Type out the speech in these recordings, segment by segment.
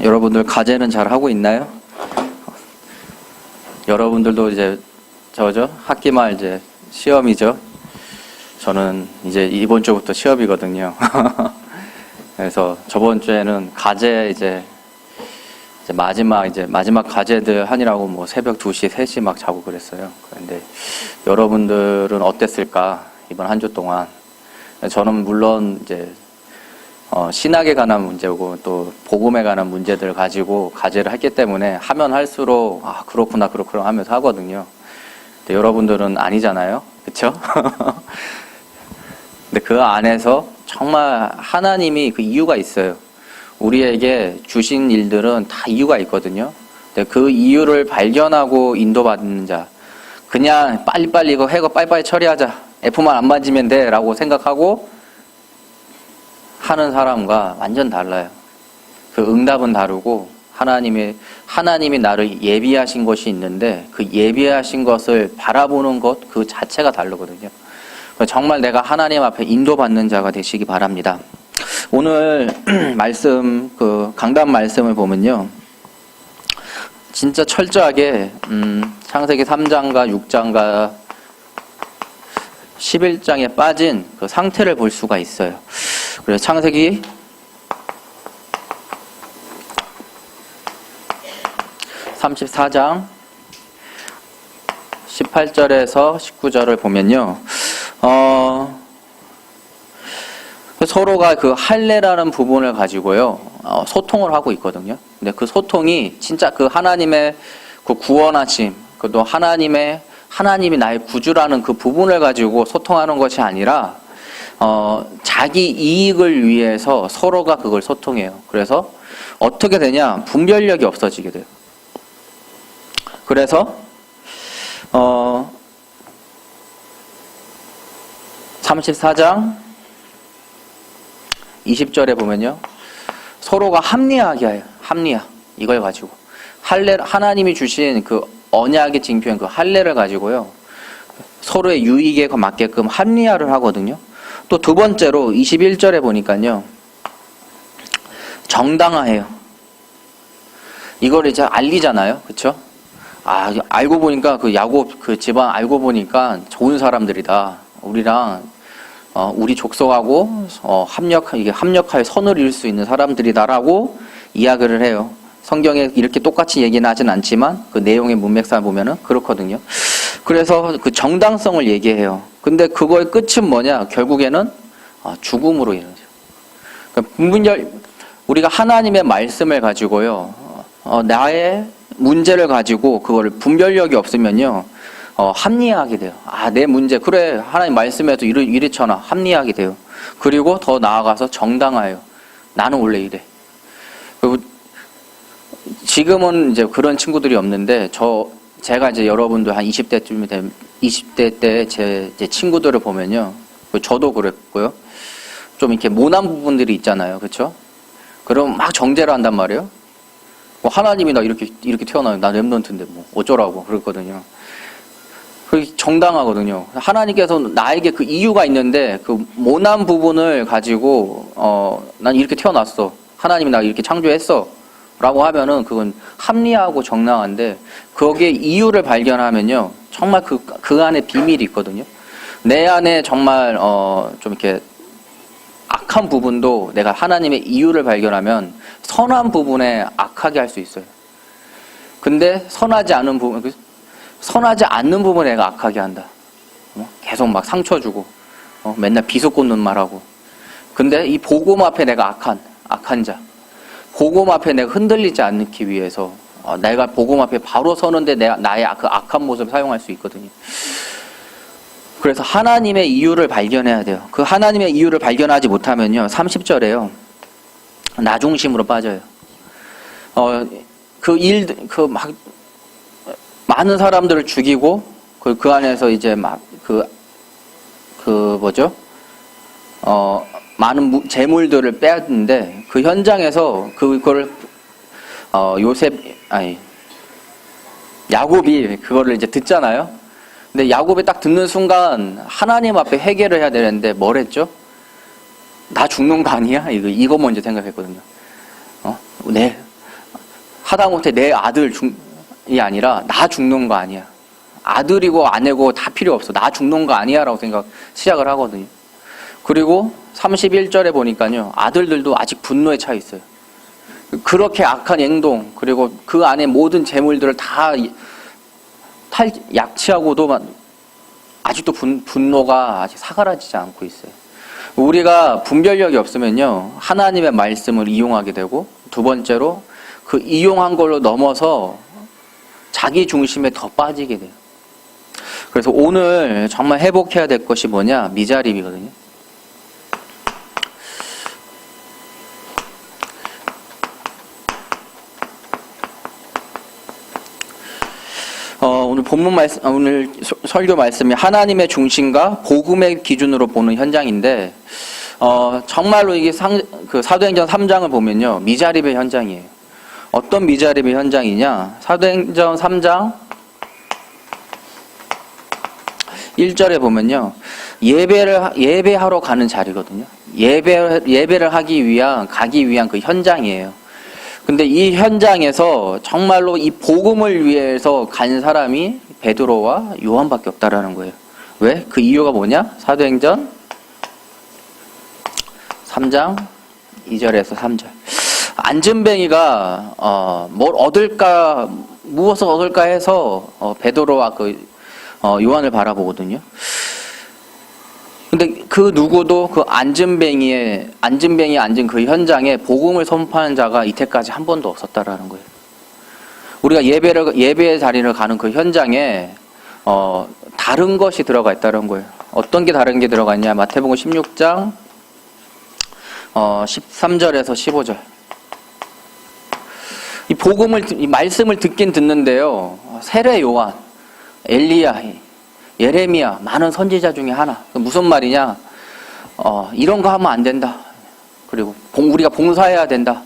여러분들 과제는 잘 하고 있나요? 여러분들도 이제 학기 말 이제 시험이죠. 저는 이제 이번 주부터 시험이거든요. 그래서 저번 주에는 과제 이제 마지막 과제들 하느라고 뭐 새벽 2시, 3시 막 자고 그랬어요. 그런데 여러분들은 어땠을까? 이번 한 주 동안. 저는 물론 이제 신학에 관한 문제고 또 복음에 관한 문제들을 가지고 과제를 했기 때문에 하면 할수록 그렇구나 하면서 하거든요. 근데 여러분들은 아니잖아요, 그렇죠? 근데 그 안에서 정말 하나님이 그 이유가 있어요. 우리에게 주신 일들은 다 이유가 있거든요. 근데 그 이유를 발견하고 인도받는 자, 그냥 빨리빨리 이거 해고 빨리빨리 처리하자, F만 안 맞으면 돼 라고 생각하고 하는 사람과 완전 달라요. 그 응답은 다르고 하나님이 나를 예비하신 것이 있는데 그 예비하신 것을 바라보는 것 그 자체가 다르거든요. 정말 내가 하나님 앞에 인도받는 자가 되시기 바랍니다. 오늘 말씀 그 강단 말씀을 보면요, 진짜 철저하게 창세기 3장과 6장과 11장에 빠진 그 상태를 볼 수가 있어요. 그래서 창세기 34장 18절에서 19절을 보면요, 서로가 그 할례라는 부분을 가지고요, 소통을 하고 있거든요. 근데 그 소통이 진짜 그 하나님의 그 구원하심, 또 하나님이 나의 구주라는 그 부분을 가지고 소통하는 것이 아니라 자기 이익을 위해서 서로가 그걸 소통해요. 그래서 어떻게 되냐? 분별력이 없어지게 돼요. 그래서 34장 20절에 보면요, 서로가 합리하게 해요. 합리화. 이걸 가지고 하나님이 주신 그 언약의 징표인 그 할례를 가지고요, 서로의 유익에 맞게끔 합리화를 하거든요. 또 두 번째로 21절에 보니까요, 정당화해요. 이걸 이제 알리잖아요, 그렇죠? 알고 보니까 그 야곱 그 집안 알고 보니까 좋은 사람들이다. 우리랑 우리 족속하고 합력할 선을 이룰 수 있는 사람들이다라고 이야기를 해요. 성경에 이렇게 똑같이 얘기는 하진 않지만 그 내용의 문맥상 보면은 그렇거든요. 그래서 그 정당성을 얘기해요. 근데 그거의 끝은 뭐냐? 결국에는 죽음으로 이르죠. 그러니까 우리가 하나님의 말씀을 가지고요, 나의 문제를 가지고 그거를 분별력이 없으면요, 합리화하게 돼요. 내 문제 그래, 하나님 말씀에도 이렇잖아, 합리화하게 돼요. 그리고 더 나아가서 정당화해요. 나는 원래 이래. 그리고 지금은 이제 그런 친구들이 없는데 제가 이제 여러분들 한 20대 때 제 친구들을 보면요, 저도 그랬고요, 좀 이렇게 모난 부분들이 있잖아요, 그렇죠? 그럼 막 정죄를 한단 말이에요. 하나님이 나 이렇게 태어나요, 나 렘넌트인데 뭐 어쩌라고 그랬거든요. 그게 정당하거든요. 하나님께서 나에게 그 이유가 있는데 그 모난 부분을 가지고 난 이렇게 태어났어, 하나님이 나 이렇게 창조했어 라고 하면은 그건 합리화하고 정당한데, 거기에 이유를 발견하면요, 정말 그 안에 비밀이 있거든요. 내 안에 정말 좀 이렇게 악한 부분도 내가 하나님의 이유를 발견하면 선한 부분에 악하게 할 수 있어요. 근데 선하지 않는 부분에 내가 악하게 한다. 계속 막 상처 주고 맨날 비속꽂는 말하고. 근데 이 복음 앞에 내가 악한 자, 복음 앞에 내가 흔들리지 않기 위해서 내가 복음 앞에 바로 서는데 나의 그 악한 모습을 사용할 수 있거든요. 그래서 하나님의 이유를 발견해야 돼요. 그 하나님의 이유를 발견하지 못하면요, 30절에요, 나 중심으로 빠져요. 많은 사람들을 죽이고 그 안에서 이제 막 많은 재물들을 빼앗는데 그 현장에서 그거를 야곱이 그거를 이제 듣잖아요. 근데 야곱이 딱 듣는 순간 하나님 앞에 회개를 해야 되는데 뭘 했죠? 나 죽는 거 아니야? 이거 먼저 생각했거든요. 하다못해 내 아들 이 아니라 나 죽는 거 아니야. 아들이고 아내고 다 필요 없어. 나 죽는 거 아니야 라고 시작을 하거든요. 그리고 31절에 보니까요, 아들들도 아직 분노에 차 있어요. 그렇게 악한 행동, 그리고 그 안에 모든 재물들을 다 약취하고도 아직도 분노가 아직 사그라지지 않고 있어요. 우리가 분별력이 없으면요, 하나님의 말씀을 이용하게 되고, 두 번째로 그 이용한 걸로 넘어서 자기 중심에 더 빠지게 돼요. 그래서 오늘 정말 회복해야 될 것이 뭐냐? 미자립이거든요. 오늘 본문 말씀, 오늘 설교 말씀이 하나님의 중심과 복음의 기준으로 보는 현장인데, 정말로 이게 사도행전 3장을 보면요, 미자립의 현장이에요. 어떤 미자립의 현장이냐? 사도행전 3장 1절에 보면요, 예배하러 가는 자리거든요. 예배를 가기 위한 그 현장이에요. 근데 이 현장에서 정말로 이 복음을 위해서 간 사람이 베드로와 요한밖에 없다라는 거예요. 왜? 그 이유가 뭐냐? 사도행전 3장 2절에서 3절. 안진뱅이가 무엇을 얻을까 해서 베드로와 요한을 바라보거든요. 근데 그 누구도 그 안진뱅이 앉은 그 현장에 복음을 선포하는 자가 이때까지 한 번도 없었다라는 거예요. 우리가 예배의 자리를 가는 그 현장에 다른 것이 들어가 있다는 거예요. 어떤 게 다른 게 들어가 있냐? 마태복음 16장 13절에서 15절. 이 말씀을 듣긴 듣는데요, 세례 요한, 엘리야, 예레미야, 많은 선지자 중에 하나. 무슨 말이냐? 이런 거 하면 안 된다. 그리고 우리가 봉사해야 된다.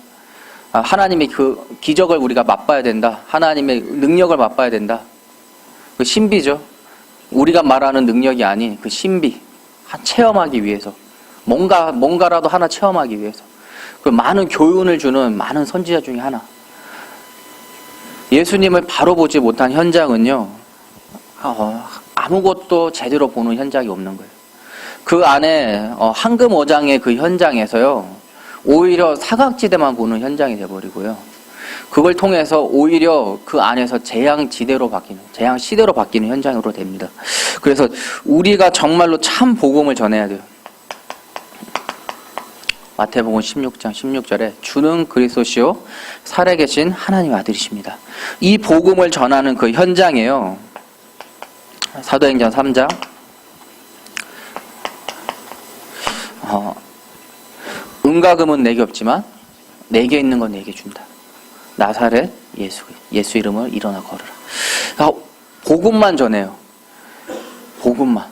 하나님의 그 기적을 우리가 맛봐야 된다. 하나님의 능력을 맛봐야 된다. 그 신비죠. 우리가 말하는 능력이 아닌 그 신비. 체험하기 위해서. 뭔가라도 하나 체험하기 위해서. 그 많은 교훈을 주는 많은 선지자 중에 하나. 예수님을 바로 보지 못한 현장은요, 아무것도 제대로 보는 현장이 없는 거예요. 그 안에 황금어장의 그 현장에서요, 오히려 사각지대만 보는 현장이 돼버리고요. 그걸 통해서 오히려 그 안에서 재앙시대로 바뀌는 현장으로 됩니다. 그래서 우리가 정말로 참 복음을 전해야 돼요. 마태복음 16장 16절에 주는 그리스도시요 살아계신 하나님 아들이십니다. 이 복음을 전하는 그 현장에요, 사도행전 3장 은과 금은 내게 없지만 내게 있는 건 내게 준다. 나사렛 예수 이름을 일어나 걸으라. 복음만 전해요. 복음만.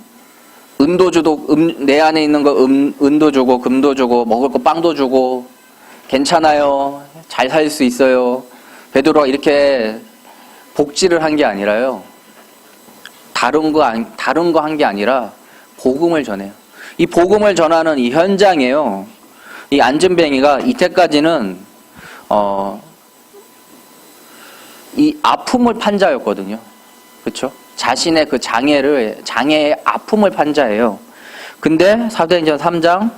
은도 주도 내 안에 있는 거 은도 주고 금도 주고 먹을 거 빵도 주고 괜찮아요. 잘 살 수 있어요. 베드로가 이렇게 복지를 한 게 아니라요, 다른 거 한 게 아니라 복음을 전해요. 이 복음을 전하는 이 현장에요, 이 안진뱅이가 이때까지는 이 아픔을 판자였거든요. 그렇죠? 자신의 그 장애의 아픔을 판자예요. 근데 사도행전 3장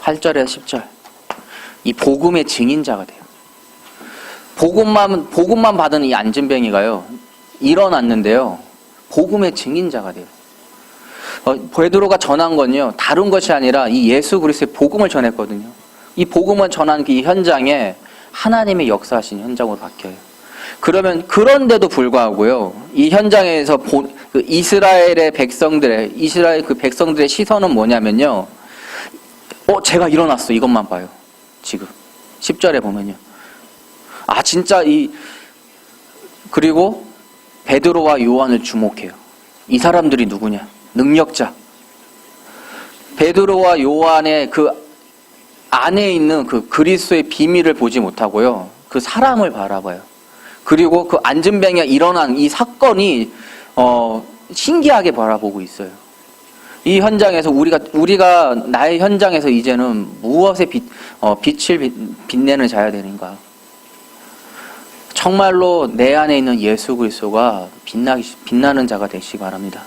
8절에서 10절, 이 복음의 증인자가 돼요. 복음만 받은 이 안진뱅이가요, 일어났는데요, 복음의 증인자가 돼요. 베드로가 전한 건요, 다른 것이 아니라 이 예수 그리스도의 복음을 전했거든요. 이 복음을 전한 그 이현장에 하나님의 역사하신 현장으로 바뀌어요. 그런데도 불구하고요, 이 현장에서 이스라엘 그 백성들의 시선은 뭐냐면요, 제가 일어났어, 이것만 봐요. 지금 10절에 보면요, 진짜 그리고 베드로와 요한을 주목해요. 이 사람들이 누구냐? 능력자. 베드로와 요한의 그 안에 있는 그 그리스도의 비밀을 보지 못하고요, 그 사람을 바라봐요. 그리고 그 안진뱅이가 일어난 이 사건이 신기하게 바라보고 있어요. 이 현장에서 우리가 나의 현장에서 이제는 빛을 빛내는 자야 되는가? 정말로 내 안에 있는 예수 그리스도가 빛나는 자가 되시기 바랍니다.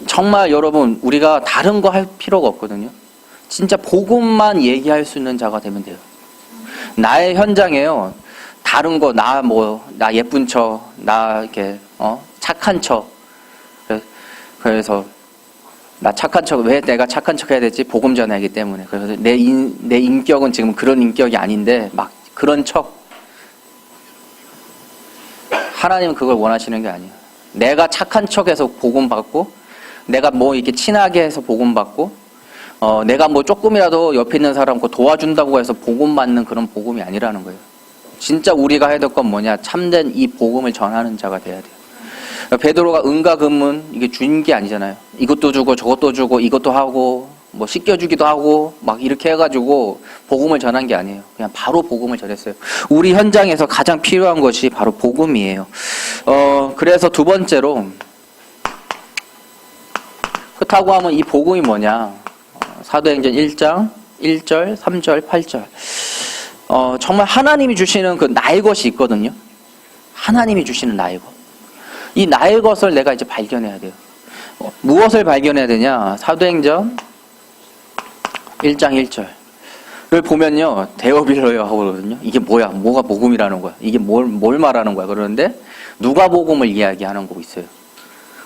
정말 여러분, 우리가 다른 거 할 필요가 없거든요. 진짜 복음만 얘기할 수 있는 자가 되면 돼요. 나의 현장에요. 다른 거, 나 예쁜 척, 나 이렇게, 착한 척. 그래서, 나 착한 척, 왜 내가 착한 척 해야 되지? 복음 전하기 때문에. 그래서 내 인격은 지금 그런 인격이 아닌데, 막 그런 척. 하나님은 그걸 원하시는 게 아니에요. 내가 착한 척해서 복음 받고, 내가 이렇게 친하게 해서 복음 받고, 내가 조금이라도 옆에 있는 사람 도와준다고 해서 복음 받는 그런 복음이 아니라는 거예요. 진짜 우리가 해야 될 건 뭐냐? 참된 이 복음을 전하는 자가 돼야 돼요. 베드로가 은과 금은 이게 준 게 아니잖아요. 이것도 주고 저것도 주고 이것도 하고 씻겨주기도 하고 막 이렇게 해가지고 복음을 전한 게 아니에요. 그냥 바로 복음을 전했어요. 우리 현장에서 가장 필요한 것이 바로 복음이에요. 그래서 두 번째로 그렇다고 하면 이 복음이 뭐냐? 사도행전 1장 1절, 3절, 8절. 정말 하나님이 주시는 그 나의 것이 있거든요. 하나님이 주시는 나의 것. 이 나의 것을 내가 이제 발견해야 돼요. 무엇을 발견해야 되냐? 사도행전 1장 1절을 보면요. 데어빌러요 하거든요. 이게 뭐야? 뭐가 복음이라는 거야? 이게 뭘 말하는 거야? 그러는데 누가 복음을 이야기하는 거 있어요.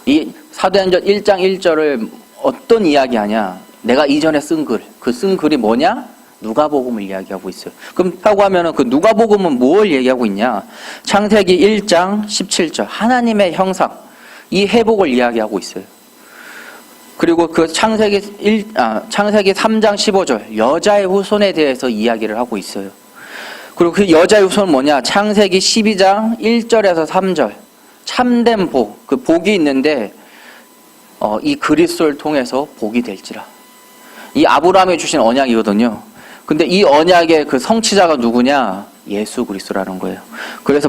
이 사도행전 1장 1절을 어떤 이야기하냐? 내가 이전에 쓴 글. 그 쓴 글이 뭐냐? 누가복음을 이야기하고 있어요. 그럼 하고 하면은 그 누가복음은 뭘 얘기하고 있냐? 창세기 1장 17절 하나님의 형상, 이 회복을 이야기하고 있어요. 그리고 그 창세기 3장 15절 여자의 후손에 대해서 이야기를 하고 있어요. 그리고 그 여자의 후손은 뭐냐? 창세기 12장 1절에서 3절 참된 복, 그 복이 있는데 이 그리스도를 통해서 복이 될지라. 이 아브라함이 주신 언약이거든요. 근데 이 언약의 그 성취자가 누구냐? 예수 그리스도라는 거예요. 그래서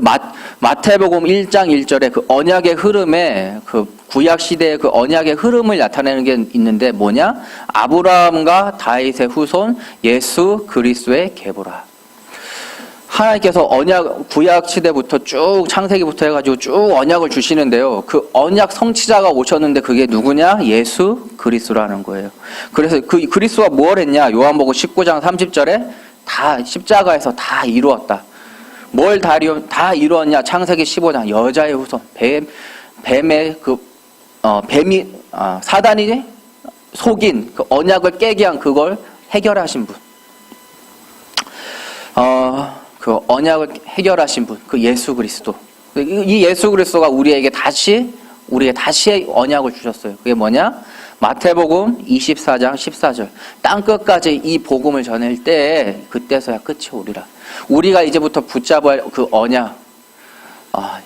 마태복음 1장 1절에 그 언약의 흐름에 그 구약 시대의 그 언약의 흐름을 나타내는 게 있는데 뭐냐? 아브라함과 다윗의 후손 예수 그리스도의 계보라. 하나님께서 구약 시대부터 쭉 창세기부터 해가지고 쭉 언약을 주시는데요. 그 언약 성취자가 오셨는데 그게 누구냐? 예수 그리스도라는 거예요. 그래서 그 그리스도가 뭘 했냐? 요한복음 19장 30절에 다 십자가에서 다 이루었다. 뭘 다 이루었냐? 창세기 15장 여자의 후손 뱀의 뱀이 사단이 속인 그 언약을 깨게 한 그걸 해결하신 분. 그 언약을 해결하신 분, 그 예수 그리스도. 이 예수 그리스도가 우리에게 다시 언약을 주셨어요. 그게 뭐냐? 마태복음 24장 14절. 땅끝까지 이 복음을 전할 때에 그때서야 끝이 오리라. 우리가 이제부터 붙잡을 그 언약,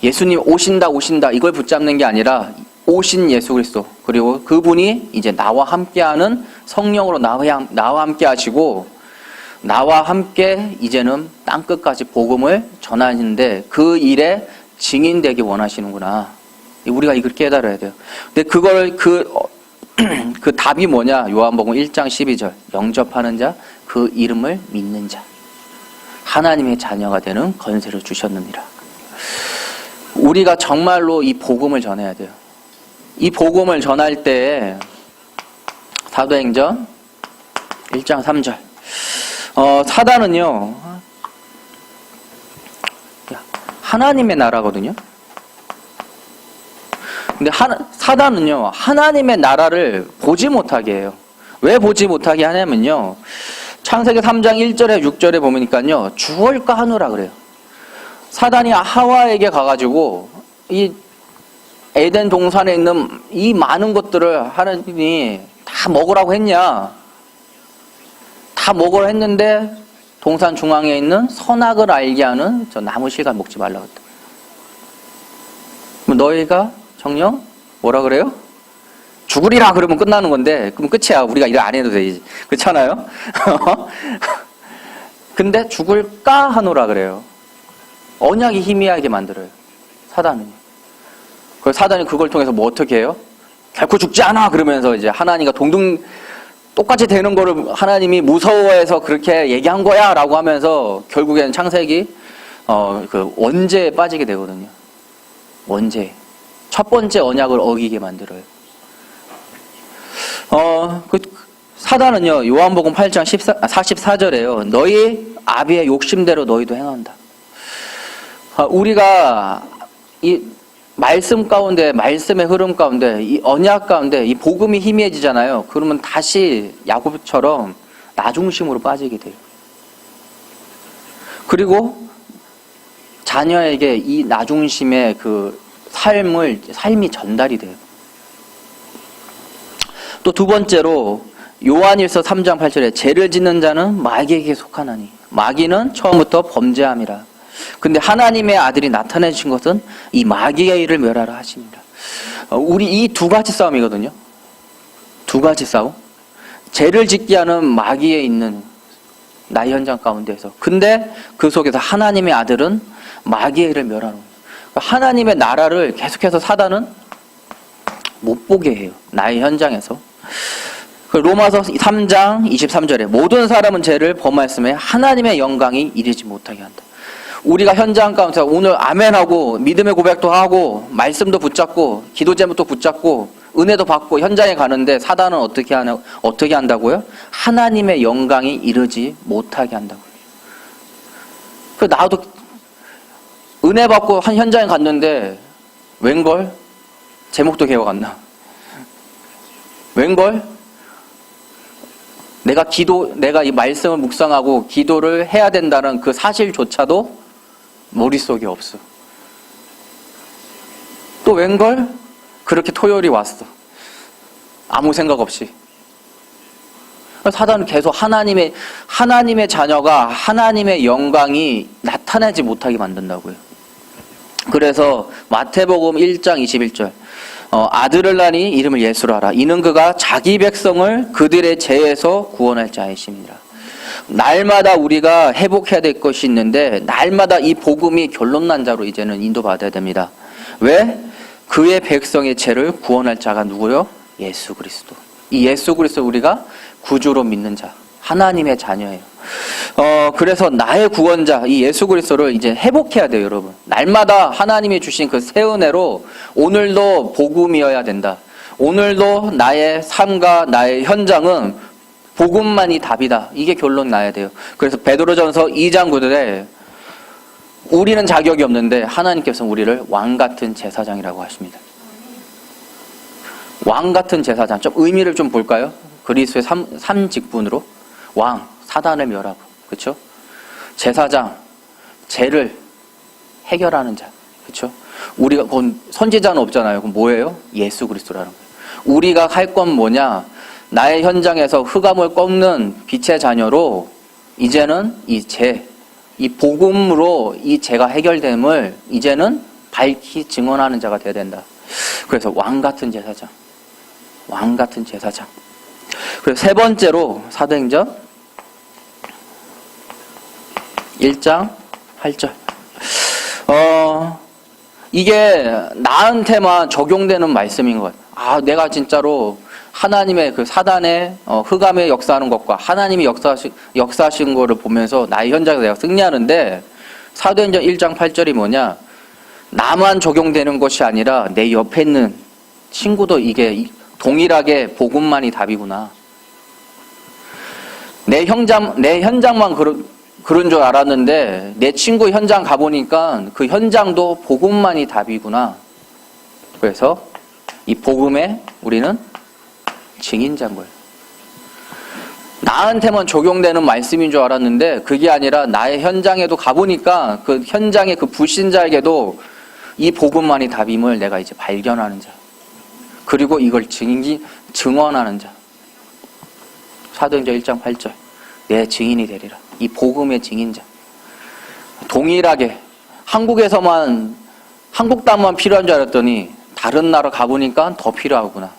예수님 오신다 이걸 붙잡는 게 아니라 오신 예수 그리스도, 그리고 그분이 이제 나와 함께하는 성령으로 나와 함께 하시고 나와 함께 이제는 땅끝까지 복음을 전하는데 그 일에 증인되기 원하시는구나. 우리가 이걸 깨달아야 돼요. 근데 그 답이 뭐냐? 요한복음 1장 12절. 영접하는 자, 그 이름을 믿는 자. 하나님의 자녀가 되는 권세를 주셨느니라. 우리가 정말로 이 복음을 전해야 돼요. 이 복음을 전할 때 사도행전 1장 3절. 사단은요, 하나님의 나라거든요. 근데 사단은요, 하나님의 나라를 보지 못하게 해요. 왜 보지 못하게 하냐면요, 창세기 3장 1절에 6절에 보니까요, 죽을까 하노라 그래요. 사단이 하와에게 가가지고, 이 에덴 동산에 있는 이 많은 것들을 하나님이 다 먹으라고 했냐? 다 먹으라 했는데 동산 중앙에 있는 선악을 알게 하는 저 나무 실과 먹지 말라고 했다. 너희가 정녕 뭐라 그래요? 죽으리라 그러면 끝나는 건데 그럼 끝이야. 우리가 일 안 해도 되지. 그렇잖아요? 근데 죽을까 하노라 그래요. 언약이 희미하게 만들어요. 사단은. 그래서 사단이 그걸 통해서 뭐 어떻게 해요? 결코 죽지 않아 그러면서 이제 하나님과 똑같이 되는 거를 하나님이 무서워해서 그렇게 얘기한 거야 라고 하면서 결국에는 창세기 그 원죄에 빠지게 되거든요. 원죄. 첫 번째 언약을 어기게 만들어요. 그 사단은요, 요한복음 8장 44절에요. 너희 아비의 욕심대로 너희도 행한다. 우리가 이 말씀 가운데, 말씀의 흐름 가운데, 이 언약 가운데, 이 복음이 희미해지잖아요. 그러면 다시 야곱처럼 나 중심으로 빠지게 돼요. 그리고 자녀에게 이 나 중심의 그 삶이 전달이 돼요. 또 두 번째로 요한일서 3장 8절에 죄를 짓는 자는 마귀에게 속하나니 마귀는 처음부터 범죄함이라. 근데 하나님의 아들이 나타내신 것은 이 마귀의 일을 멸하라 하십니다. 우리 이 두 가지 싸움이거든요. 두 가지 싸움. 죄를 짓게 하는 마귀에 있는 나의 현장 가운데에서. 근데 그 속에서 하나님의 아들은 마귀의 일을 멸하는. 하나님의 나라를 계속해서 사단은 못 보게 해요. 나의 현장에서. 로마서 3장 23절에 모든 사람은 죄를 범하였음에 하나님의 영광이 이르지 못하게 한다. 우리가 현장 가운데 오늘 아멘하고 믿음의 고백도 하고 말씀도 붙잡고 기도 제목도 붙잡고 은혜도 받고 현장에 가는데 사단은 어떻게 한다고요? 하나님의 영광이 이르지 못하게 한다고요. 그 나도 은혜 받고 한 현장에 갔는데 웬걸 제목도 기억 안 나. 웬걸 내가 이 말씀을 묵상하고 기도를 해야 된다는 그 사실조차도 머릿속에 없어. 또 웬걸 그렇게 토요일이 왔어. 아무 생각 없이. 사단은 계속 하나님의 자녀가 하나님의 영광이 나타나지 못하게 만든다고요. 그래서 마태복음 1장 21절 아들을 낳으니 이름을 예수로 하라. 이는 그가 자기 백성을 그들의 죄에서 구원할 자이심이라. 날마다 우리가 회복해야 될 것이 있는데 날마다 이 복음이 결론난 자로 이제는 인도받아야 됩니다. 왜? 그의 백성의 죄를 구원할 자가 누구요? 예수 그리스도. 이 예수 그리스도 우리가 구주로 믿는 자, 하나님의 자녀예요. 그래서 나의 구원자 이 예수 그리스도를 이제 회복해야 돼요, 여러분. 날마다 하나님이 주신 그 새 은혜로 오늘도 복음이어야 된다. 오늘도 나의 삶과 나의 현장은 복음만이 답이다. 이게 결론 나야 돼요. 그래서 베드로전서 2장 9절에 우리는 자격이 없는데 하나님께서 우리를 왕 같은 제사장이라고 하십니다. 왕 같은 제사장. 좀 의미를 좀 볼까요? 그리스도의 삼직분으로 왕, 사단을 멸하고, 그렇죠? 제사장, 죄를 해결하는 자, 그렇죠? 우리가 그건 선지자는 없잖아요. 그럼 뭐예요? 예수 그리스도라는 거예요. 우리가 할 건 뭐냐? 나의 현장에서 흑암을 꺾는 빛의 자녀로 이제는 이 복음으로 이 죄가 해결됨을 이제는 밝히 증언하는 자가 되어야 된다. 그래서 왕 같은 제사장, 왕 같은 제사장. 그리고 세 번째로 사도행전 1장 8절. 이게 나한테만 적용되는 말씀인 것 같아요. 내가 진짜로 하나님의 그 사단의 흑암에 역사하는 것과 하나님이 역사하신 거를 보면서 나의 현장에서 내가 승리하는데 사도행전 1장 8절이 뭐냐? 나만 적용되는 것이 아니라 내 옆에 있는 친구도 이게 동일하게 복음만이 답이구나. 내 현장만 그런 줄 알았는데 내 친구 현장 가보니까 그 현장도 복음만이 답이구나. 그래서 이 복음에 우리는 증인자인 거예요. 나한테만 적용되는 말씀인 줄 알았는데 그게 아니라 나의 현장에도 가보니까 그 현장의 그 불신자에게도 이 복음만이 답임을 내가 이제 발견하는 자. 그리고 이걸 증언하는 자. 사도행전 1장 8절. 내 증인이 되리라. 이 복음의 증인자. 동일하게 한국 땅만 필요한 줄 알았더니 다른 나라 가보니까 더 필요하구나.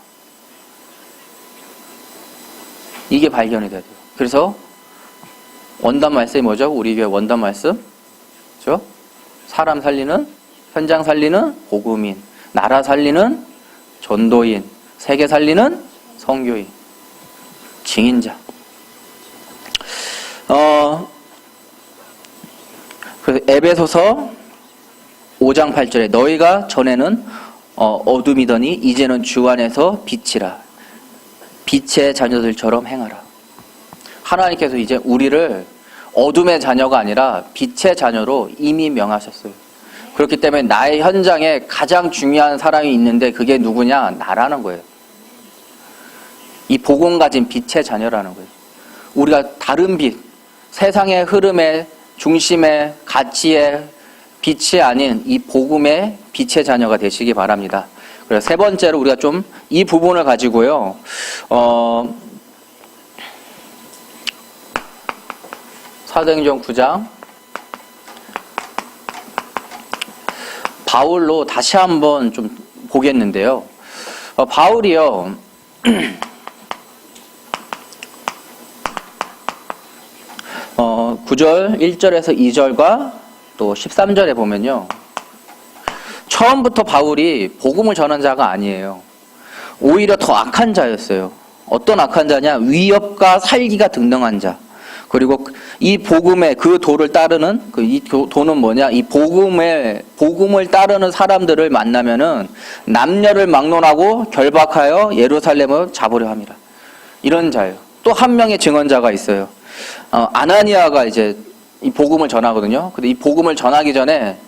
이게 발견이 돼야 돼요. 그래서 원단 말씀이 뭐죠? 우리 교회 원단 말씀. 그렇죠? 사람 살리는, 현장 살리는 복음인, 나라 살리는 전도인, 세계 살리는 선교인. 증인자. 그래서 에베소서 5장 8절에 너희가 전에는 어둠이더니 이제는 주 안에서 빛이라. 빛의 자녀들처럼 행하라. 하나님께서 이제 우리를 어둠의 자녀가 아니라 빛의 자녀로 이미 명하셨어요. 그렇기 때문에 나의 현장에 가장 중요한 사람이 있는데 그게 누구냐? 나라는 거예요. 이 복음 가진 빛의 자녀라는 거예요. 우리가 다른 빛, 세상의 흐름의 중심의 가치의 빛이 아닌 이 복음의 빛의 자녀가 되시기 바랍니다. 그래서 세 번째로 우리가 좀 이 부분을 가지고요. 사도행전 9장 바울로 다시 한번 좀 보겠는데요. 바울이요. 9절 1절에서 2절과 또 13절에 보면요. 처음부터 바울이 복음을 전한 자가 아니에요. 오히려 더 악한 자였어요. 어떤 악한 자냐? 위협과 살기가 등등한 자. 그리고 이 복음의 그 도를 따르는 이 도는 뭐냐? 이 복음을 따르는 사람들을 만나면은 남녀를 막론하고 결박하여 예루살렘을 잡으려 합니다. 이런 자예요. 또 한 명의 증언자가 있어요. 아나니아가 이제 이 복음을 전하거든요. 근데 이 복음을 전하기 전에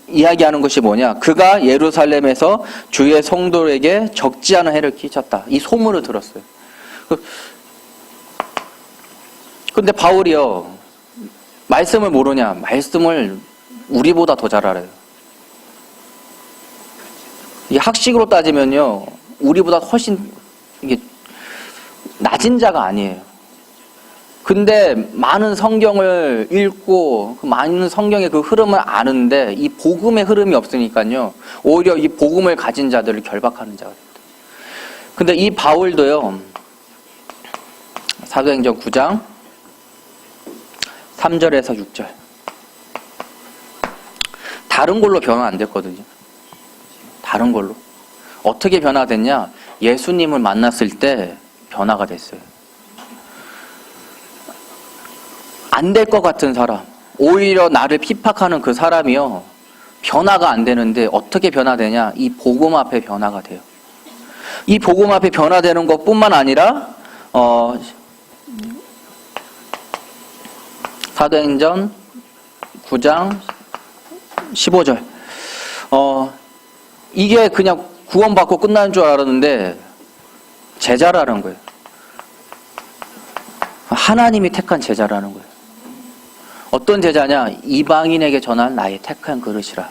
이야기하는 것이 뭐냐? 그가 예루살렘에서 주의 성도에게 적지 않은 해를 끼쳤다. 이 소문을 들었어요. 근데 바울이요, 말씀을 모르냐? 말씀을 우리보다 더 잘 알아요. 이 학식으로 따지면요, 우리보다 훨씬 이게 낮은 자가 아니에요. 근데 많은 성경을 읽고 많은 성경의 그 흐름을 아는데 이 복음의 흐름이 없으니까요, 오히려 이 복음을 가진 자들을 결박하는 자가 됩니다. 근데 이 바울도요, 사도행전 9장 3절에서 6절 다른 걸로 변화 안 됐거든요. 다른 걸로. 어떻게 변화됐냐? 예수님을 만났을 때 변화가 됐어요. 안 될 것 같은 사람, 오히려 나를 핍박하는 그 사람이요, 변화가 안 되는데 어떻게 변화되냐? 이 복음 앞에 변화가 돼요. 이 복음 앞에 변화되는 것뿐만 아니라 사도행전 9장 15절 이게 그냥 구원받고 끝나는 줄 알았는데 제자라는 거예요. 하나님이 택한 제자라는 거예요. 어떤 제자냐? 이방인에게 전한 나의 택한 그릇이라.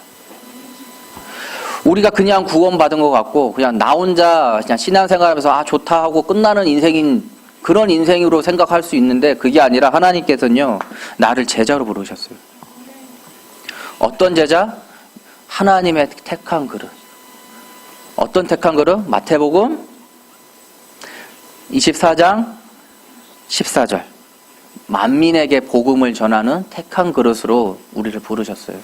우리가 그냥 구원받은 것 같고 그냥 나 혼자 그냥 신앙생활하면서 좋다 하고 끝나는 인생인 그런 인생으로 생각할 수 있는데 그게 아니라 하나님께서는요, 나를 제자로 부르셨어요. 어떤 제자? 하나님의 택한 그릇. 어떤 택한 그릇? 마태복음 24장 14절. 만민에게 복음을 전하는 택한 그릇으로 우리를 부르셨어요.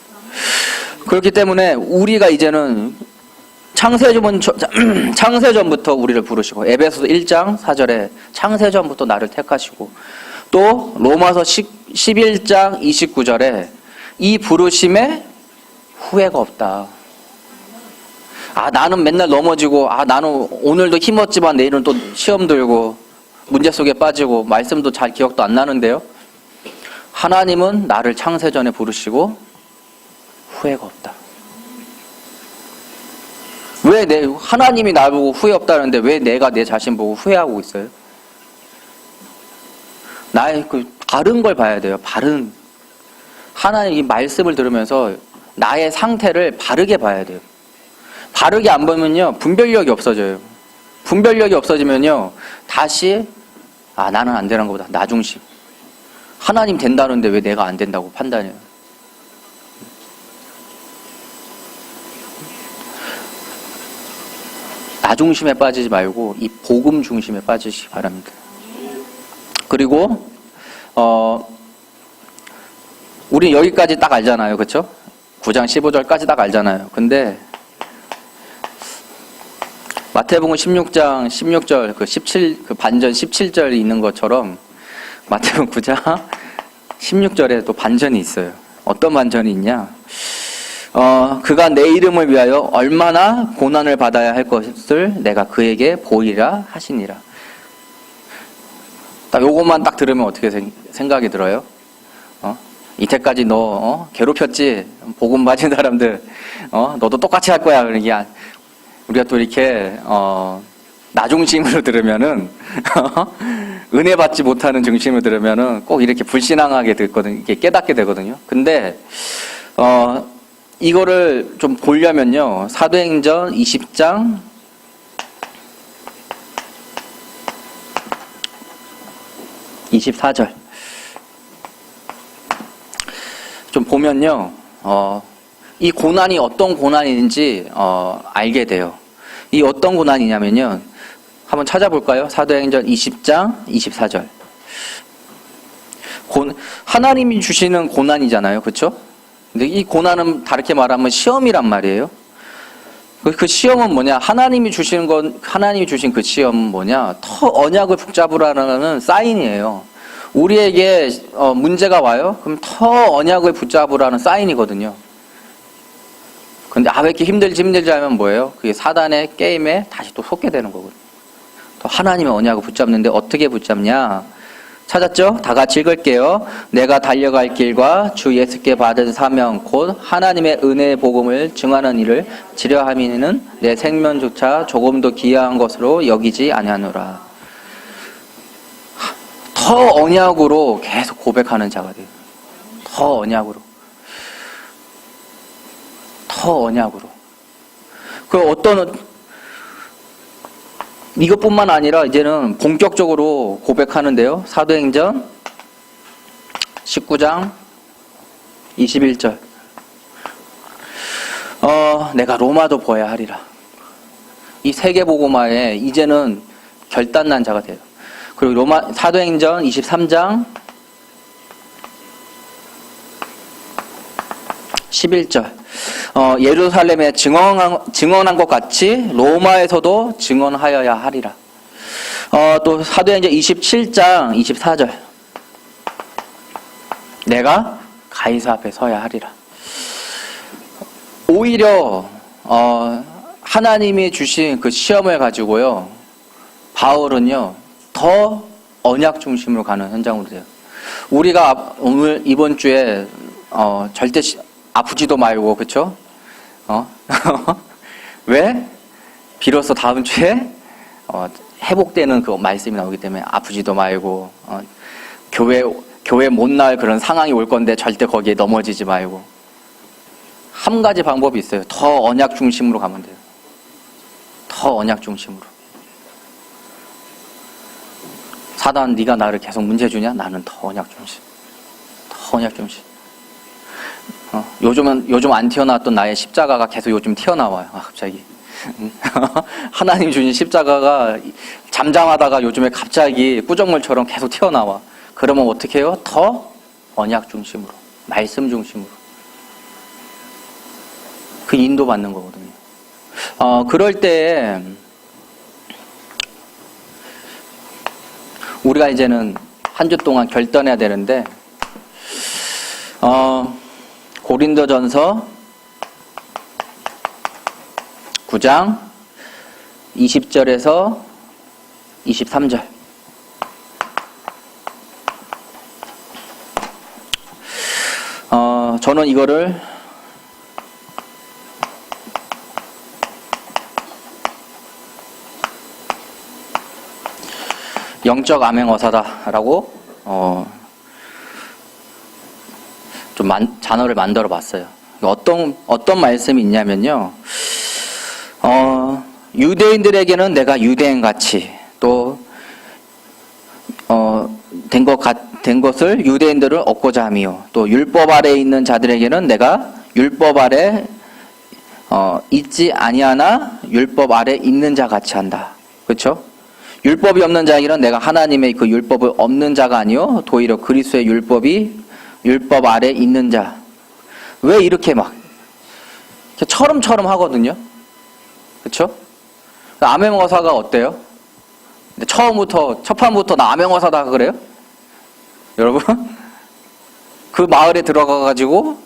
그렇기 때문에 우리가 이제는 창세전부터 우리를 부르시고, 에베소서 1장 4절에 창세전부터 나를 택하시고, 또 로마서 11장 29절에 이 부르심에 후회가 없다. 나는 맨날 넘어지고, 나는 오늘도 힘없지만 내일은 또 시험 들고 문제 속에 빠지고 말씀도 잘 기억도 안 나는데요. 하나님은 나를 창세전에 부르시고 후회가 없다. 왜 하나님이 날 보고 후회 없다는데 왜 내가 내 자신 보고 후회하고 있어요? 나의 바른 걸 봐야 돼요. 바른. 하나님 이 말씀을 들으면서 나의 상태를 바르게 봐야 돼요. 바르게 안 보면요, 분별력이 없어져요. 분별력이 없어지면요, 다시 나는 안 되는 것보다 나 중심. 하나님 된다는데 왜 내가 안 된다고 판단해요? 나 중심에 빠지지 말고 이 복음 중심에 빠지시기 바랍니다. 그리고 우리 여기까지 딱 알잖아요, 그렇죠? 9장 15절까지 딱 알잖아요. 근데 마태복음 16장 16절 그 반전 17절 있는 것처럼 마태복음 9장 16절에 또 반전이 있어요. 어떤 반전이 있냐? 그가 내 이름을 위하여 얼마나 고난을 받아야 할 것을 내가 그에게 보이라 하시니라. 딱 요것만 딱 들으면 어떻게 생각이 들어요? 이때까지 너 괴롭혔지? 복음 받은 사람들 너도 똑같이 할 거야. 그러니까 우리가 또 이렇게 나 중심으로 들으면은 은혜 받지 못하는 중심으로 들으면은 꼭 이렇게 불신앙하게 되거든요. 이렇게 깨닫게 되거든요. 근데 이거를 좀 보려면요. 사도행전 20장 24절 좀 보면요. 이 고난이 어떤 고난인지 알게 돼요. 이 어떤 고난이냐면요. 한번 찾아볼까요? 사도행전 20장 24절. 하나님이 주시는 고난이잖아요. 그렇죠? 근데 이 고난은 다르게 말하면 시험이란 말이에요. 그 시험은 뭐냐? 하나님이 주신 그 시험은 뭐냐? 더 언약을 붙잡으라는 사인이에요. 우리에게 문제가 와요? 그럼 더 언약을 붙잡으라는 사인이거든요. 근데 왜 이렇게 힘들지 하면 뭐예요? 그게 사단의 게임에 다시 또 속게 되는 거거든요. 또 하나님의 언약을 붙잡는데 어떻게 붙잡냐? 찾았죠? 다 같이 읽을게요. 내가 달려갈 길과 주 예수께 받은 사명 곧 하나님의 은혜의 복음을 증하는 일을 지려함이는 내 생명조차 조금도 기이한 것으로 여기지 아니하노라. 더 언약으로 계속 고백하는 자가 돼요. 더 언약으로. 이것뿐만 아니라 이제는 본격적으로 고백하는데요. 사도행전 19장 21절. 내가 로마도 보아야 하리라. 이 세계복음화에 이제는 결단난 자가 돼요. 그리고 사도행전 23장 11절. 예루살렘에 증언한 것 같이 로마에서도 증언하여야 하리라. 또 사도행전 27장 24절. 내가 가이사 앞에 서야 하리라. 오히려 하나님이 주신 그 시험을 가지고요. 바울은요. 더 언약 중심으로 가는 현장으로 돼요. 우리가 이번 주에 절대 아프지도 말고, 그쵸? 왜? 비로소 다음 주에 회복되는 그 말씀이 나오기 때문에 아프지도 말고, 교회 못 나올 그런 상황이 올 건데 절대 거기에 넘어지지 말고. 한 가지 방법이 있어요. 더 언약 중심으로 가면 돼요. 더 언약 중심으로. 사단, 네가 나를 계속 문제 주냐? 나는 더 언약 중심. 더 언약 중심. 요즘 안 튀어나왔던 나의 십자가가 계속 요즘 튀어나와요. 갑자기. 하나님 주신 십자가가 잠잠하다가 요즘에 갑자기 꾸정물처럼 계속 튀어나와. 그러면 어떻게 해요? 더 언약 중심으로, 말씀 중심으로. 그 인도받는 거거든요. 그럴 때 우리가 이제는 한 주 동안 결단해야 되는데 고린도전서 9장 20절에서 23절. 저는 이거를 영적 암행어사다라고 좀 단어를 만들어 봤어요. 어떤 말씀이 있냐면요. 유대인들에게는 내가 유대인 같이 또 된 것을 유대인들을 얻고자 함이요. 또 율법 아래에 있는 자들에게는 내가 율법 아래 있지 아니하나 율법 아래 있는 자 같이 한다. 그렇죠? 율법이 없는 자에게는 내가 하나님의 그 율법을 없는 자가 아니요 도리어 그리스도의 율법 아래 있는 자. 왜 이렇게 막 처럼처럼 하거든요. 그렇죠? 암행어사가 어때요? 근데 첫 판부터 나 암행어사다 그래요? 여러분? 그 마을에 들어가가지고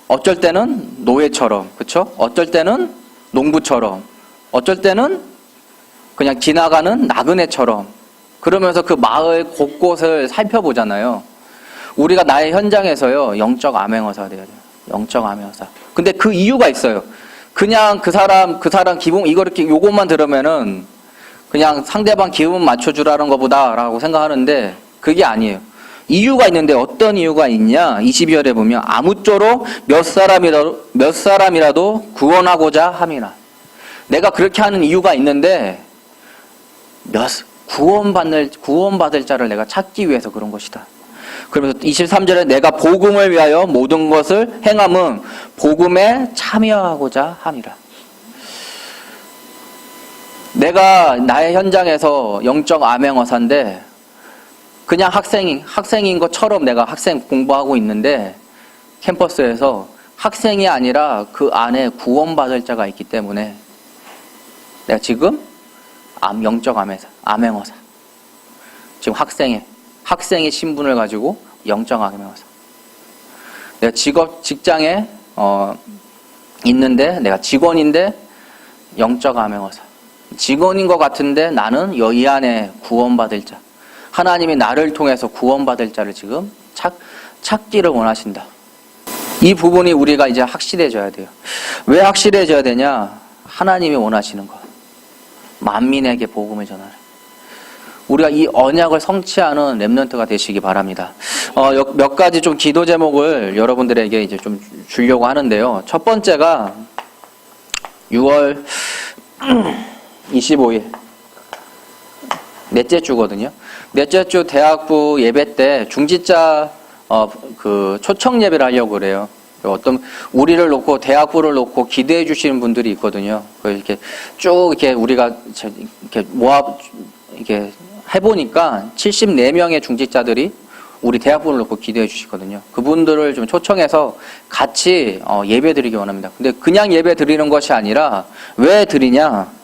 어쩔 때는 노예처럼, 그쵸? 어쩔 때는 농부처럼, 어쩔 때는 그냥 지나가는 나그네처럼 그러면서 그 마을 곳곳을 살펴보잖아요. 우리가 나의 현장에서요, 영적 암행어사가 돼야 돼요. 영적 암행어사. 근데 그 이유가 있어요. 그냥 그 사람 기분, 요것만 들으면은 그냥 상대방 기분 맞춰주라는 것보다라고 생각하는데 그게 아니에요. 이유가 있는데 어떤 이유가 있냐? 22절에 보면 아무쪼록 몇 사람이라도 구원하고자 함이라. 내가 그렇게 하는 이유가 있는데 구원받을 자를 내가 찾기 위해서 그런 것이다. 그러면서 23절에 내가 복음을 위하여 모든 것을 행함은 복음에 참여하고자 함이라. 내가 나의 현장에서 영적 암행어사인데 그냥 학생인 것처럼 내가 학생 공부하고 있는데 캠퍼스에서 학생이 아니라 그 안에 구원받을 자가 있기 때문에 내가 지금 영적 암행어사. 지금 학생의 신분을 가지고 영적 암행어사. 내가 직장에 있는데 내가 직원인데 영적 암행어사. 직원인 것 같은데 나는 이 안에 구원받을 자. 하나님이 나를 통해서 구원받을 자를 지금 찾기를 원하신다. 이 부분이 우리가 이제 확실해져야 돼요. 왜 확실해져야 되냐? 하나님이 원하시는 것. 만민에게 복음을 전하라. 우리가 이 언약을 성취하는 렘넌트가 되시기 바랍니다. 몇 가지 좀 기도 제목을 여러분들에게 이제 좀 주려고 하는데요. 첫 번째가 6월 25일 넷째 주거든요. 넷째 주 대학부 예배 때 중지자 그 초청 예배를 하려고 그래요. 어떤 우리를 놓고 대학부를 놓고 기대해 주시는 분들이 있거든요. 이렇게 쭉 이렇게 우리가 이렇게 이렇게 해보니까 74명의 중직자들이 우리 대학부를 놓고 기대해 주시거든요. 그분들을 좀 초청해서 같이 예배 드리기 원합니다. 근데 그냥 예배 드리는 것이 아니라 왜 드리냐?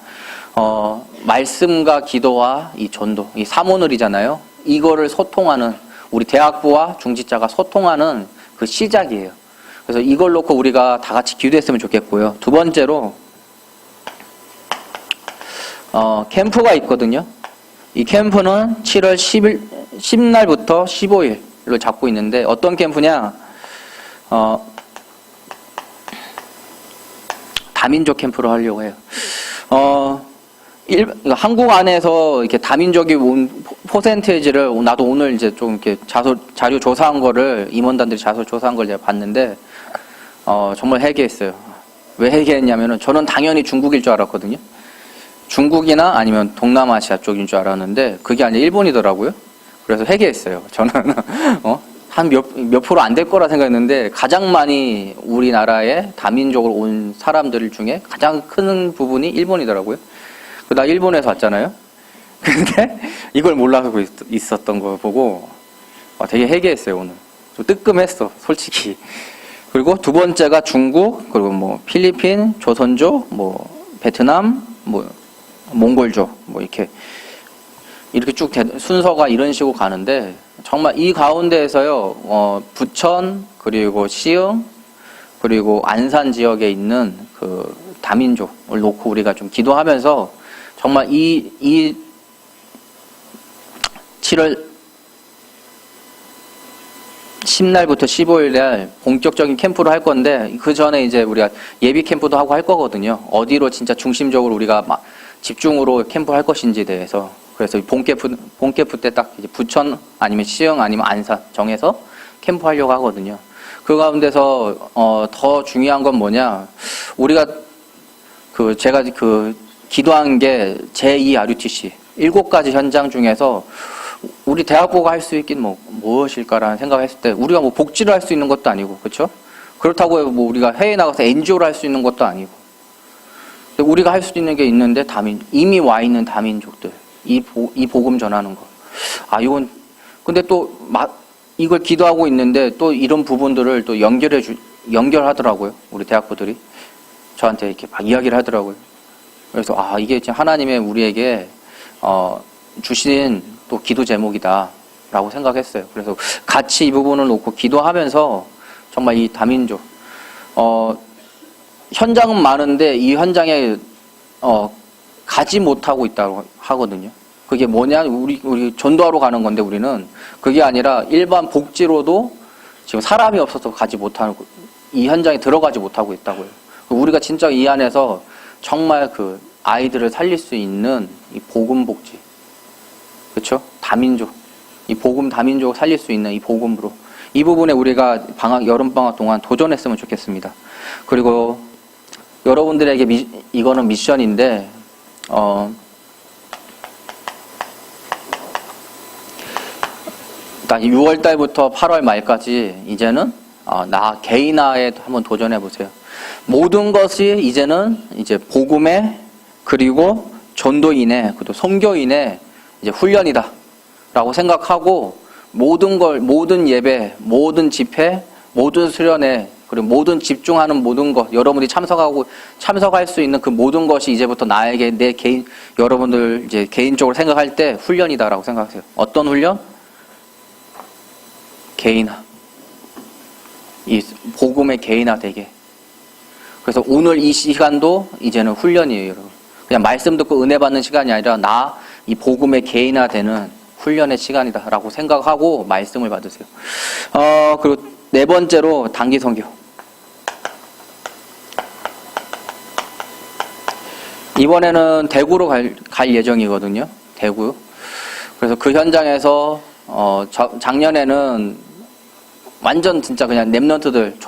말씀과 기도와 이 전도, 이 사모늘이잖아요. 이거를 소통하는 우리 대학부와 중직자가 소통하는 그 시작이에요. 그래서 이걸 놓고 우리가 다 같이 기도했으면 좋겠고요. 두 번째로 캠프가 있거든요. 이 캠프는 7월 10날부터 15일로 잡고 있는데 어떤 캠프냐? 다민족 캠프를 하려고 해요. 한국 안에서 이렇게 다민족이 온 퍼센테이지를 나도 오늘 이제 좀 이렇게 자료 조사한 거를 임원단들이 자료 조사한 걸 제가 봤는데 정말 회개했어요. 왜 회개했냐면은 저는 당연히 중국일 줄 알았거든요. 중국이나 아니면 동남아시아 쪽인 줄 알았는데 그게 아니라 일본이더라고요. 그래서 회개했어요. 저는 한 몇 프로 안 될 거라 생각했는데 가장 많이 우리나라에 다민족으로 온 사람들 중에 가장 큰 부분이 일본이더라고요. 나 일본에서 왔잖아요. 근데 이걸 몰라서 있었던 거 보고 되게 회개했어요. 오늘 좀 뜨끔했어, 솔직히. 그리고 두 번째가 중국, 그리고 뭐 필리핀, 조선족, 뭐 베트남, 뭐 몽골족, 뭐 이렇게 쭉 순서가 이런 식으로 가는데 정말 이 가운데에서요, 부천, 그리고 시흥, 그리고 안산 지역에 있는 그 다민족을 놓고 우리가 좀 기도하면서 정말 이 7월 10날부터 15일 날 본격적인 캠프를 할 건데 그 전에 이제 우리가 예비 캠프도 하고 할 거거든요. 어디로 진짜 중심적으로 우리가 막 집중으로 캠프 할 것인지에 대해서. 그래서 본 캠프 때 딱 이제 부천 아니면 시흥 아니면 안산 정해서 캠프 하려고 하거든요. 그 가운데서 더 중요한 건 뭐냐? 우리가 제가 기도한 게 제2 RUTC 7가지 현장 중에서 우리 대학부가 할 수 있긴 무엇일까라는 생각을 했을 때 우리가 뭐 복지를 할 수 있는 것도 아니고, 그렇죠? 그렇다고 뭐 우리가 해외에 나가서 NGO를 할 수 있는 것도 아니고, 근데 우리가 할 수 있는 게 있는데 이미 와 있는 다민족들 이 복음 전하는 거. 이건 근데 또 이걸 기도하고 있는데 또 이런 부분들을 또 연결하더라고요. 우리 대학부들이 저한테 이렇게 막 이야기를 하더라고요. 그래서 이게 지금 하나님의 우리에게 주신 또 기도 제목이다라고 생각했어요. 그래서 같이 이 부분을 놓고 기도하면서 정말 이 다민족 현장은 많은데 이 현장에 가지 못하고 있다고 하거든요. 그게 뭐냐? 우리 전도하러 가는 건데 우리는 그게 아니라 일반 복지로도 지금 사람이 없어서 가지 못하는 이 현장에 들어가지 못하고 있다고요. 우리가 진짜 이 안에서 정말 그 아이들을 살릴 수 있는 이 복음 복지, 그렇죠? 다민족, 이 복음 다민족 살릴 수 있는 이 복음으로 이 부분에 우리가 여름 방학 동안 도전했으면 좋겠습니다. 그리고 여러분들에게 이거는 미션인데 딱 6월 달부터 8월 말까지 이제는 나 개인화에 한번 도전해 보세요. 모든 것이 이제는 이제 복음의 그리고 전도인의 그리고 선교인의 이제 훈련이다라고 생각하고 모든 예배, 모든 집회, 모든 수련회 그리고 모든 집중하는 모든 것 여러분이 참석할 수 있는 그 모든 것이 이제부터 나에게 여러분들 이제 개인적으로 생각할 때 훈련이다라고 생각하세요. 어떤 훈련? 개인화. 이 복음의 개인화 되게. 그래서 오늘 이 시간도 이제는 훈련이에요, 여러분. 그냥 말씀 듣고 은혜 받는 시간이 아니라 이 복음의 개인화 되는 훈련의 시간이다라고 생각하고 말씀을 받으세요. 그리고 네 번째로 단기 선교. 이번에는 대구로 갈 예정이거든요. 대구. 그래서 그 현장에서 작년에는 완전 진짜 그냥 랩런트들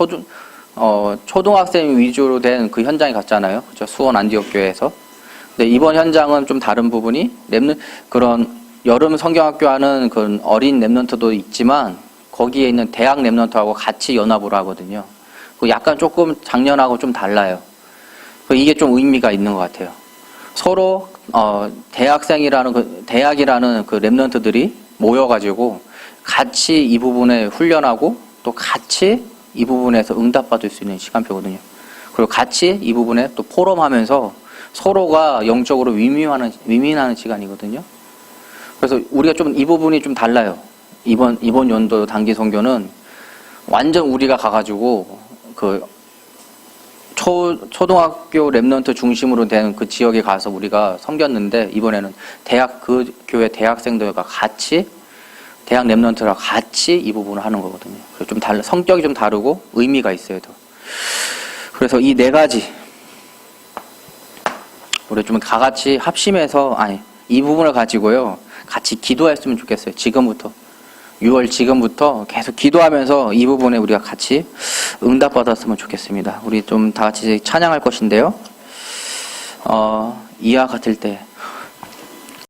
초등학생 위주로 된 그 현장에 갔잖아요. 그죠? 수원 안디옥교회에서. 근데 이번 현장은 좀 다른 부분이 그런 여름 성경학교 하는 그런 어린 랩런트도 있지만 거기에 있는 대학 랩런트하고 같이 연합을 하거든요. 약간 조금 작년하고 좀 달라요. 이게 좀 의미가 있는 것 같아요. 서로 대학이라는 그 랩런트들이 모여가지고 같이 이 부분에 훈련하고 또 같이 이 부분에서 응답받을 수 있는 시간표거든요. 그리고 같이 이 부분에 또 포럼하면서 서로가 영적으로 위민하는 시간이거든요. 그래서 우리가 좀 이 부분이 좀 달라요. 이번 연도 단기 선교는 완전 우리가 가가지고 그 초등학교 랩런트 중심으로 된 그 지역에 가서 우리가 섬겼는데 이번에는 그 교회 대학생들과 같이 대학 랩런트랑 같이 이 부분을 하는 거거든요. 그래서 좀 성격이 좀 다르고 의미가 있어요. 더. 그래서 이 네 가지 우리 좀 다 같이 합심해서 이 부분을 가지고요 같이 기도했으면 좋겠어요. 지금부터 6월 지금부터 계속 기도하면서 이 부분에 우리가 같이 응답받았으면 좋겠습니다. 우리 좀 다 같이 찬양할 것인데요. 이와 같을 때